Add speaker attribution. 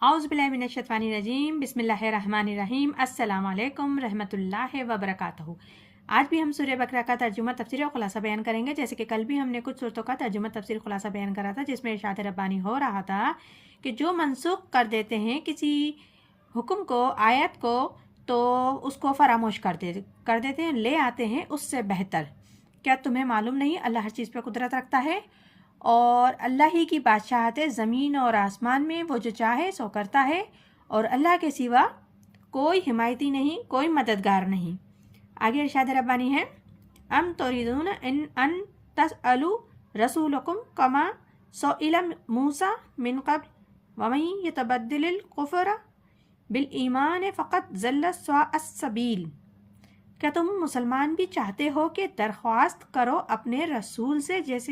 Speaker 1: اعوذ باللہ من الشیطان الرجیم بسم اللہ الرحمن الرحیم السلام علیکم رحمۃ اللہ وبرکاتہ۔ آج بھی ہم سورہ بقرہ کا ترجمہ تفسیر اور خلاصہ بیان کریں گے، جیسے کہ کل بھی ہم نے کچھ صورتوں کا ترجمہ تفسیر خلاصہ بیان کرا تھا، جس میں ارشاد ربانی ہو رہا تھا کہ جو منسوخ کر دیتے ہیں کسی حکم کو، آیت کو، تو اس کو فراموش کر دیتے ہیں، لے آتے ہیں اس سے بہتر۔ کیا تمہیں معلوم نہیں اللہ ہر چیز پہ قدرت رکھتا ہے اور اللہ ہی کی بادشاہت ہے زمین اور آسمان میں، وہ جو چاہے سو کرتا ہے اور اللہ کے سوا کوئی حمایتی نہیں، کوئی مددگار نہیں۔ آگے ارشاد ربانی ہے، ام تريدون ان تسألوا رسولکم کما سئل موسیٰ من قبل ومن يتبدل الکفر بالایمان فقد ضل سواء السبیل۔ کیا تم مسلمان بھی چاہتے ہو کہ درخواست کرو اپنے رسول سے، جیسے